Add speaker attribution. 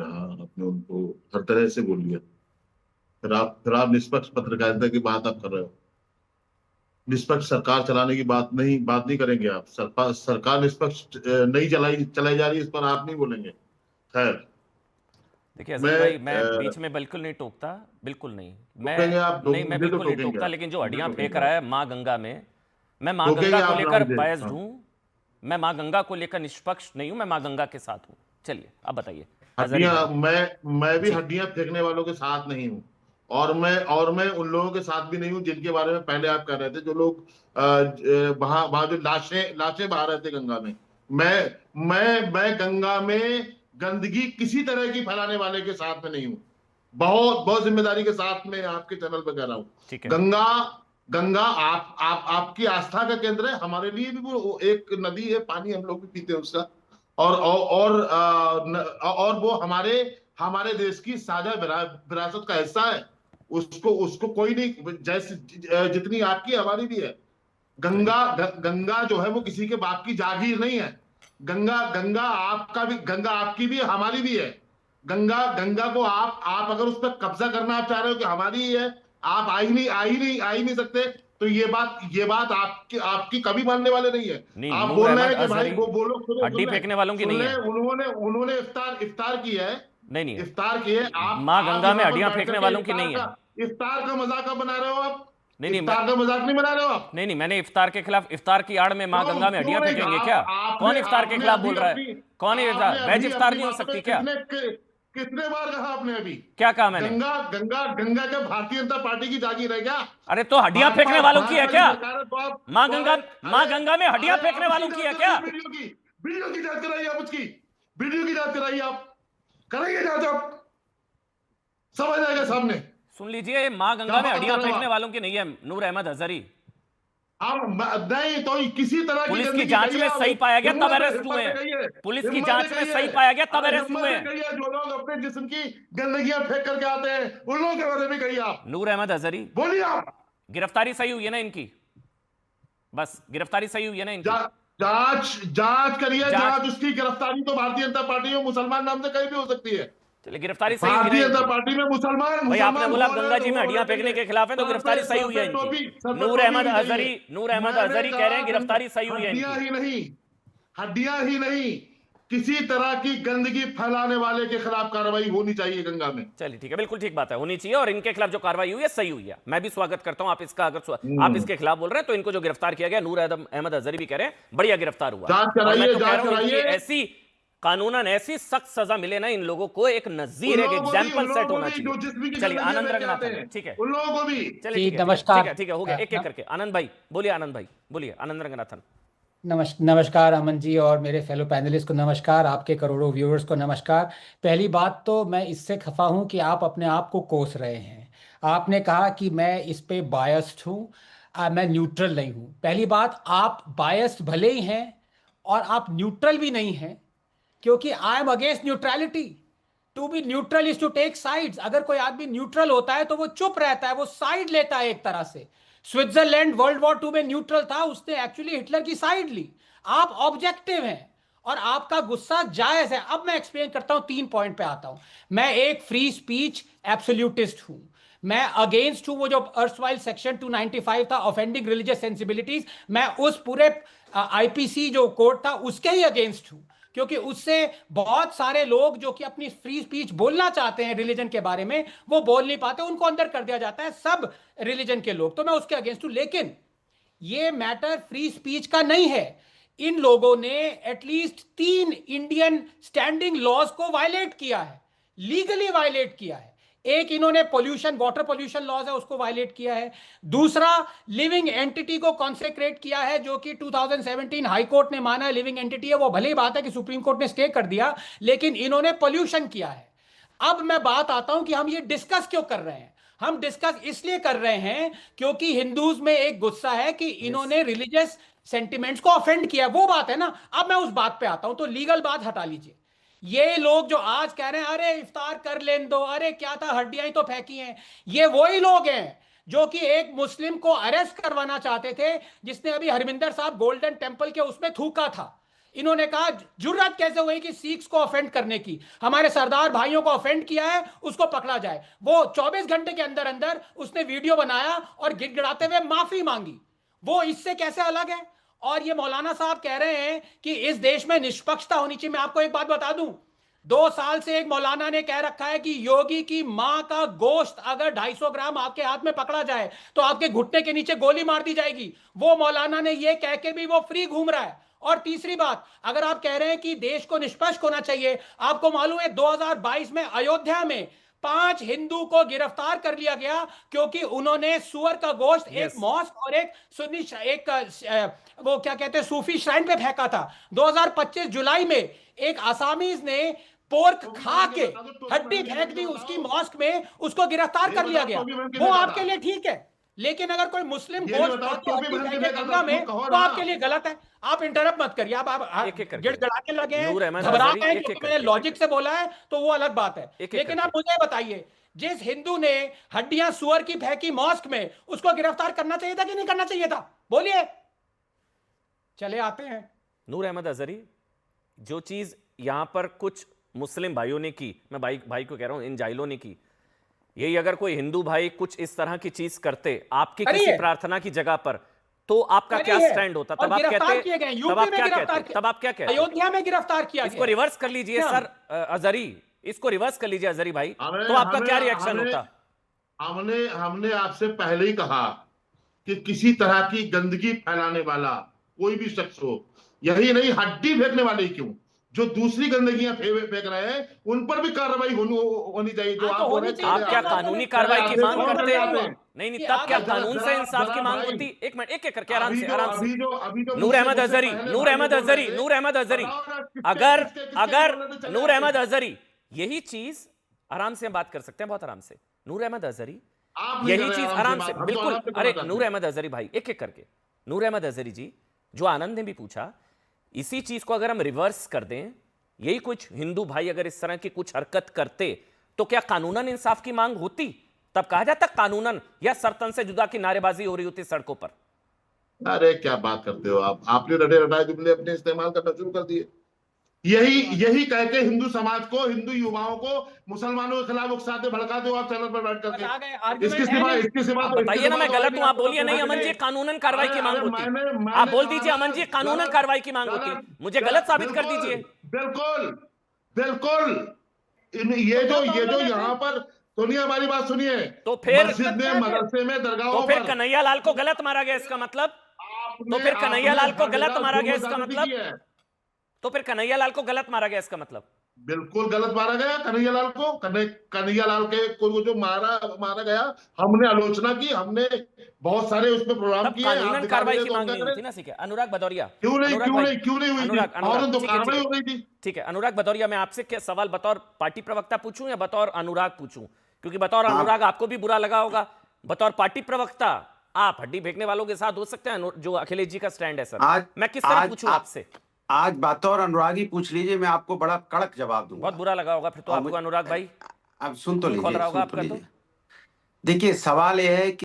Speaker 1: कहा, आपने उनको हर तरह से बोल दिया। फिर आप निष्पक्ष पत्रकारिता की बात आप कर रहे हो। निष्पक्ष सरकार चलाने की बात नहीं करेंगे आप। सरकार निष्पक्ष नहीं चलाई चलाई जा रही है, इस पर आप नहीं बोलेंगे। खैर,
Speaker 2: देखिए अजहरी
Speaker 1: मैं
Speaker 2: भाई, मैं बीच में बिल्कुल नहीं टोकता, बिल्कुल नहीं।
Speaker 1: टोकेंगे आप,
Speaker 2: मैं
Speaker 1: मुझे तो
Speaker 2: बिल्कुल नहीं
Speaker 1: टोकेंगे
Speaker 2: टोकता,
Speaker 1: आप,
Speaker 2: लेकिन जो
Speaker 1: मुझे
Speaker 2: हड्डियां फेंक
Speaker 1: टोकेंगे
Speaker 2: रहा
Speaker 1: आप।
Speaker 2: है माँ गंगा में, मैं माँ गंगा
Speaker 1: टोकेंगे
Speaker 2: को
Speaker 1: आप ना
Speaker 2: लेकर
Speaker 1: मुझे।
Speaker 2: बायस्ड
Speaker 1: हाँ।
Speaker 2: हूँ। मैं माँ गंगा को लेकर निष्पक्ष नहीं हूँ, मैं माँ गंगा के साथ हूँ। चलिए अब बताइए अजहरी
Speaker 1: हड्डियां,
Speaker 2: भाई।
Speaker 1: मैं भी
Speaker 2: जी।
Speaker 1: हड्डियां फेंकने वालों के साथ नहीं हूँ। और मैं उन लोगों के साथ भी नहीं हूँ जिनके बारे में पहले आप कह रहे थे, जो लोग वहां वहां जो लाशें लाशें बहा रहे थे गंगा में। मैं गंगा में गंदगी किसी तरह की फैलाने वाले के साथ में नहीं हूँ। बहुत बहुत जिम्मेदारी के साथ में आपके चैनल पे कह रहा हूँ।
Speaker 2: ठीक है।
Speaker 1: गंगा गंगा आपकी आस्था का केंद्र है, हमारे लिए भी वो एक नदी है, पानी हम लोग भी पीते हैं उसका। और वो हमारे हमारे देश की साझा विरासत का हिस्सा है। उसको उसको कोई नहीं, जैसे जितनी आपकी हमारी भी है।
Speaker 2: चलिए।
Speaker 1: गंगा जो है वो किसी के बाप की जागीर नहीं है। गंगा गंगा आपका भी, गंगा आपकी भी है, हमारी भी है। गंगा गंगा को आप अगर उस पर कब्जा करना आप चाह रहे हो कि हमारी ही है, आप आ ही नहीं सकते। तो ये बात आपकी आपकी कभी मानने वाले नहीं है।
Speaker 2: नहीं,
Speaker 1: आप
Speaker 2: नूर
Speaker 1: बोल रहे
Speaker 2: अहमद
Speaker 1: हैं कि भाई
Speaker 2: अजहरी
Speaker 1: वो बोलो, सुने
Speaker 2: हड्डी
Speaker 1: सुन ले
Speaker 2: फेंकने वालों की
Speaker 1: सुन
Speaker 2: नहीं
Speaker 1: ले,
Speaker 2: है।
Speaker 1: उन्होंने उन्होंने इफ्तार किया है।
Speaker 2: नहीं, नहीं है।
Speaker 1: इफ्तार किए। आप
Speaker 2: माँ
Speaker 1: आप
Speaker 2: गंगा में
Speaker 1: यहाँ पर
Speaker 2: हड्डियां
Speaker 1: बैठ
Speaker 2: फेंकने
Speaker 1: करके
Speaker 2: वालों की नहीं है।
Speaker 1: इफ्तार का मजाक आप बना रहे हो आप।
Speaker 2: नहीं, नहीं, मैं
Speaker 1: इफ्तार का मजाक नहीं बना रहे हो आप।
Speaker 2: नहीं, नहीं, मैंने इफ्तार के खिलाफ, इफ्तार की आड़ में माँ
Speaker 1: क्यों
Speaker 2: गंगा में
Speaker 1: क्यों
Speaker 2: हड्डियां
Speaker 1: नहीं?
Speaker 2: फेंकेंगे क्या?
Speaker 1: आप
Speaker 2: कौन
Speaker 1: आपने
Speaker 2: इफ्तार के
Speaker 1: आपने
Speaker 2: खिलाफ
Speaker 1: अभी
Speaker 2: बोल रहा है?
Speaker 1: अपनी
Speaker 2: कौन ये
Speaker 1: आपने
Speaker 2: वेज
Speaker 1: अभी
Speaker 2: इफ्तार
Speaker 1: अपनी
Speaker 2: नहीं हो
Speaker 1: बातों में
Speaker 2: सकती क्या?
Speaker 1: कितने बार कहा आपने अभी?
Speaker 2: क्या कहा मैंने?
Speaker 1: गंगा गंगा गंगा क्या भारतीय जनता पार्टी की जागीर है क्या?
Speaker 2: अरे तो हड्डियां
Speaker 1: भाजपा
Speaker 2: फेंकने वालों की है
Speaker 1: भाजपा की
Speaker 2: क्या?
Speaker 1: सरकार है, तो आप
Speaker 2: माँ
Speaker 1: तो
Speaker 2: गंगा,
Speaker 1: अरे
Speaker 2: माँ गंगा में हड्डियां
Speaker 1: अरे
Speaker 2: फेंकने
Speaker 1: आप उसकी
Speaker 2: वालों की
Speaker 1: जांच
Speaker 2: है क्या?
Speaker 1: कराइए, वीडियो की जांच कराइए आप उसकी। वीडियो की जांच कराइए आप। कराइए जांच आप, सब आ जाएगा सामने।
Speaker 2: सुन लीजिए, माँ
Speaker 1: क्या
Speaker 2: गंगा में
Speaker 1: बात कर
Speaker 2: हड्डियां
Speaker 1: रहे हो
Speaker 2: फेंकने
Speaker 1: आप?
Speaker 2: वालों की नहीं है नूर अहमद अजहरी।
Speaker 1: आप नहीं तो किसी तरह की
Speaker 2: पुलिस की
Speaker 1: गंदगी
Speaker 2: जांच
Speaker 1: कहिए
Speaker 2: में
Speaker 1: आप।
Speaker 2: सही पाया गया तब
Speaker 1: हिम्मत है,
Speaker 2: अरेस्ट हुए
Speaker 1: हिम्मत है
Speaker 2: हैं।
Speaker 1: कहिए।
Speaker 2: पुलिस की
Speaker 1: हिम्मत है
Speaker 2: जांच में
Speaker 1: कहिए।
Speaker 2: सही पाया गया तब
Speaker 1: अरे
Speaker 2: अरेस्ट
Speaker 1: हिम्मत
Speaker 2: हुए
Speaker 1: है
Speaker 2: हैं।
Speaker 1: कहिए, जो लोग अपने जिस्म की गंदगियां फेंक करके आते हैं उन लोगों के बारे में कहिए आप।
Speaker 2: नूर अहमद अजहरी,
Speaker 1: बोलिए आप।
Speaker 2: गिरफ्तारी सही हुई है ना इनकी? बस गिरफ्तारी सही हुई है ना इनकी?
Speaker 1: जा, जांच जांच करिए।
Speaker 2: जांच।
Speaker 1: जांच उसकी गिरफ्तारी तो भारतीय जनता पार्टी में मुसलमान नाम से कहीं भी हो सकती है।
Speaker 2: चलिए, गिरफ्तारी सही हुई ना
Speaker 1: भारतीय जनता
Speaker 2: इनकी?
Speaker 1: पार्टी में मुसलमान
Speaker 2: भाई आपने
Speaker 1: मुसलमान
Speaker 2: बोला आप
Speaker 1: हो रहे
Speaker 2: गंगा
Speaker 1: तो
Speaker 2: जी में
Speaker 1: हो रहे
Speaker 2: हड्डियां फेंकने
Speaker 1: कहिए।
Speaker 2: के खिलाफ है, तो गिरफ्तारी सही हुई है इनकी।
Speaker 1: सर पे
Speaker 2: नूर
Speaker 1: टोपी
Speaker 2: अहमद
Speaker 1: भी
Speaker 2: अजहरी,
Speaker 1: चाहिए।
Speaker 2: नूर अहमद
Speaker 1: मैंने
Speaker 2: अजहरी कह रहे
Speaker 1: कहा
Speaker 2: हैं गिरफ्तारी सही हुई है
Speaker 1: हड्डियां
Speaker 2: इनकी।
Speaker 1: ही नहीं, हड्डियां ही नहीं, किसी तरह की गंदगी फैलाने वाले के खिलाफ कार्रवाई होनी चाहिए गंगा में।
Speaker 2: चलिए ठीक है, बिल्कुल ठीक बात है, होनी चाहिए। और इनके खिलाफ जो कार्रवाई हुई है सही हुई है, मैं भी स्वागत करता हूं। आप इसका अगर आप
Speaker 1: हम्म।
Speaker 2: इसके खिलाफ बोल रहे हैं तो इनको जो गिरफ्तार किया गया, नूर अहमद अजहरी भी कह रहे हैं बढ़िया गिरफ्तार हुआ।
Speaker 1: जांच
Speaker 2: और मैं
Speaker 1: कराइए,
Speaker 2: तो कह
Speaker 1: जांच
Speaker 2: रहा हूं इनकी
Speaker 1: कराइए।
Speaker 2: ऐसी कानूनन ऐसी सख्त सजा मिले ना इन लोगों को, एक
Speaker 1: उन
Speaker 2: नजीर, एक
Speaker 1: लोगों को भी उन
Speaker 2: एग्जाम्पल
Speaker 1: लोगों
Speaker 2: सेट
Speaker 1: को
Speaker 2: होना
Speaker 1: भी
Speaker 2: चाहिए।
Speaker 1: जो जिस्म की
Speaker 2: चलिए
Speaker 1: गंदगियां
Speaker 2: आनंद
Speaker 1: लेके आते
Speaker 2: रंगनाथन,
Speaker 1: हैं,
Speaker 2: ठीक है।
Speaker 1: उन लोगों को भी।
Speaker 2: चलिए
Speaker 3: जी
Speaker 2: ठीक है, ठीक है, ठीक
Speaker 3: नमस्कार।
Speaker 2: है, ठीक है, हो गया। एक एक करके आनंद भाई बोलिए, आनंद भाई बोलिए, आनंद रंगनाथन।
Speaker 3: नमस्कार अमन जी और मेरे फेलो पैनलिस्ट को नमस्कार, आपके करोड़ों व्यूअर्स को नमस्कार। पहली बात तो मैं इससे खफा हूं कि आप अपने आप को कोस रहे हैं। आपने कहा कि मैं इस पे बायस्ड हूं, मैं न्यूट्रल नहीं हूं। पहली बात, आप बायस्ड भले ही हैं और आप न्यूट्रल भी नहीं हैं, क्योंकि I am against neutrality. To be neutral is to take sides. अगर कोई आदमी न्यूट्रल होता है तो वो चुप रहता है, वो साइड लेता है एक तरह से। स्विट्जरलैंड वर्ल्ड वॉर 2 में न्यूट्रल था, उसने एक्चुअली हिटलर की साइड ली। आप ऑब्जेक्टिव हैं और आपका गुस्सा जायज है। अब मैं एक्सप्लेन करता हूं, 3 पॉइंट पे आता हूं। मैं एक फ्री स्पीच एब्सोल्यूटिस्ट हूं। मैं अगेंस्ट हूं वो जो अर्सवाइल सेक्शन 295 था, ऑफेंडिंग रिलीजियस सेंसिबिलिटीज। मैं उस पूरे आईपीसी जो कोड था उसके ही अगेंस्ट हूं, क्योंकि उससे बहुत सारे लोग जो कि अपनी फ्री स्पीच बोलना चाहते हैं रिलीजन के बारे में, वो बोल नहीं पाते, उनको अंदर कर दिया जाता है, सब रिलीजन के लोग। तो मैं उसके अगेंस्ट हूं। लेकिन ये मैटर फ्री स्पीच का नहीं है। इन लोगों ने एटलीस्ट 3 इंडियन स्टैंडिंग लॉज को वायलेट किया है, लीगली वायलेट किया है। एक, इन्होंने पोल्यूशन, वाटर पोल्यूशन लॉज है, उसको वायलेट किया है। दूसरा, लिविंग एंटिटी को कॉन्सेक्रेट किया है, जो कि 2017 हाई कोर्ट ने माना है लिविंग एंटिटी है। वो भले ही बात है कि सुप्रीम कोर्ट ने स्टे कर दिया, लेकिन इन्होंने पोल्यूशन किया है। अब मैं बात आता हूं कि हम ये डिस्कस क्यों कर रहे हैं। हम डिस्कस इसलिए कर रहे हैं क्योंकि हिंदूज में एक गुस्सा है कि इन्होंने रिलीजियस सेंटिमेंट्स को ऑफेंड किया। वो बात है ना। अब मैं उस बात पे आता हूं, तो लीगल बात हटा लीजिए। ये लोग जो आज कह रहे हैं अरे इफ्तार कर लेने दो, अरे क्या था, हड्डियां ही तो फेंकी हैं, ये वही लोग हैं जो कि एक मुस्लिम को अरेस्ट करवाना चाहते थे, जिसने अभी हरमिंदर साहब गोल्डन टेंपल के उसमें थूका था। इन्होंने कहा जुर्रत कैसे हुई कि सिख्स को ऑफेंड करने की, हमारे सरदार भाइयों को ऑफेंड किया है, उसको पकड़ा जाए। वो 24 घंटे के अंदर अंदर उसने वीडियो बनाया और गिड़गिड़ाते हुए माफी मांगी। वो इससे कैसे अलग है? और ये मौलाना साहब कह रहे हैं कि इस देश में निष्पक्षता होनी चाहिए। मैं आपको एक बात बता दूं, 2 साल से एक मौलाना ने कह रखा है कि योगी की मां का गोश्त अगर 250 ग्राम आपके हाथ में पकड़ा जाए तो आपके घुटने के नीचे गोली मार दी जाएगी। वो मौलाना ने ये कह के भी वो फ्री घूम रहा है। और तीसरी बात, अगर आप कह रहे हैं कि देश को निष्पक्ष होना चाहिए, आपको मालूम है 2022 में अयोध्या में 5 हिंदू को गिरफ्तार कर लिया गया क्योंकि उन्होंने सुअर का गोश्त एक मॉस्क और एक सुन्नी एक वो क्या कहते हैं सूफी श्राइन पे फेंका था। 2025 जुलाई में एक आसामीज ने पोर्क खा के हड्डी फेंक दी उसकी मॉस्क में, उसको गिरफ्तार कर लिया गया। वो आपके लिए ठीक है, लेकिन अगर कोई मुस्लिम गोश्त खा के हड्डी फेंके गंगा में तो आपके लिए गलत है। आप इंटरप्ट मत करिए, आप गिड़गिड़ाने लगे हैं, घबरा गए क्योंकि मैंने लॉजिक से बोला है, तो वो अलग बात है। लेकिन आप मुझे बताइए, जिस हिंदू ने हड्डियां सुअर की फेंकी मॉस्क में, उसको गिरफ्तार करना चाहिए था कि नहीं करना चाहिए था? बोलिए। चले आते हैं
Speaker 2: नूर अहमद अजहरी, जो चीज यहां पर कुछ मुस्लिम भाइयों ने की, मैं भाई को कह रहा हूं, इन जाहिलों ने की, यही अगर कोई हिंदू भाई कुछ इस तरह की चीज करते आपकी किसी प्रार्थना की जगह पर, तो आपका क्या स्टैंड होता? तब आप कहते, तब आप क्या कहते?
Speaker 3: अयोध्या में गिरफ्तार किया
Speaker 2: इसको रिवर्स कर लीजिए सर अजहरी, इसको रिवर्स कर लीजिए अजहरी भाई, तो आपका क्या रिएक्शन होता?
Speaker 1: हमने आपसे पहले ही कहा कि किसी तरह की गंदगी फैलाने वाला कोई भी शख्स हो, यही नहीं हड्डी फेंकने वाले क्यों, जो दूसरी गंदगियां फेंक रहे हैं उन पर भी कार्रवाई होनी चाहिए। जो आप बोल रहे हैं,
Speaker 2: आप क्या कानूनी कार्रवाई की मांग करते हैं? नहीं, तब क्या कानून से इंसाफ की मांग होती? एक मिनट, एक करके आराम से नूर अहमद अजहरी, नूर अहमद अजहरी, नूर अहमद अजहरी, अगर नूर अहमद अजहरी, यही चीज आराम से हम बात कर सकते हैं, बहुत आराम से। नूर अहमद अजहरी, यही चीज आराम से, बिल्कुल। अरे नूर अहमद अजहरी भाई, एक एक करके। नूर अहमद अजहरी जी, जो आनंद ने भी पूछा, इसी चीज को अगर हम रिवर्स कर दें, यही कुछ हिंदू भाई अगर इस तरह की कुछ हरकत करते, तो क्या कानूनन इंसाफ की मांग होती? तब कहा जाता कानूनन, या सरतन से जुदा की नारेबाजी हो रही होती सड़कों पर?
Speaker 1: अरे क्या बात करते हो आप, आपने रटे रटाए जुमले अपने इस्तेमाल करना शुरू कर दिए। यही कह के हिंदू समाज को, हिंदू युवाओं को मुसलमानों के खिलाफ उकसाते भड़काते हो आप चैनल पर बैठ करके। इसके सिवा
Speaker 2: बताइए ना, मैं गलत हूं आप बोलिए। नहीं अमन जी, कानूनन कार्रवाई की मांग होती, आप बोल दीजिए अमन जी, कानूनन कार्रवाई की मांग होती, मुझे गलत साबित कर दीजिए।
Speaker 1: बिल्कुल बिल्कुल। ये जो यहाँ पर सुनिए, हमारी बात सुनिए,
Speaker 2: तो फिर
Speaker 1: मस्जिद में, मदरसे में, दरगाहों
Speaker 2: तो फिर कन्हैया लाल को गलत मारा गया, इसका मतलब? तो फिर कन्हैया लाल को गलत मारा गया, इसका मतलब? तो फिर कन्हैया लाल को गलत मारा गया, इसका मतलब?
Speaker 1: बिल्कुल गलत मारा गया कन्हैया लाल को। कन्हैया लाल को जो मारा गया, हमने आलोचना की, हमने बहुत सारे उसमें प्रोग्राम किए।
Speaker 2: कानूनन कार्रवाई की मांग नहीं हुई थी ना? ठीक है अनुराग भदौरिया,
Speaker 1: क्यों नहीं हुई थी? और तो कार्रवाई हो गई थी।
Speaker 2: ठीक है अनुराग भदौरिया, मैं आपसे क्या सवाल बतौर पार्टी प्रवक्ता पूछूं या बतौर अनुराग पूछूं? क्योंकि बतौर अनुराग आपको भी बुरा लगा होगा, बतौर पार्टी प्रवक्ता आप हड्डी फेंकने वालों के साथ हो सकते हैं, जो अखिलेश जी का स्टैंड है सर। मैं किस तरह पूछूं आपसे?
Speaker 4: आज बतौर अनुराग ही पूछ लीजिए, मैं आपको बड़ा कड़क जवाब दूंगा।
Speaker 2: बहुत बुरा लगा होगा फिर तो आपको अनुराग भाई।
Speaker 4: अब सुन तो लीजिए,
Speaker 2: तो
Speaker 4: देखिए सवाल यह है कि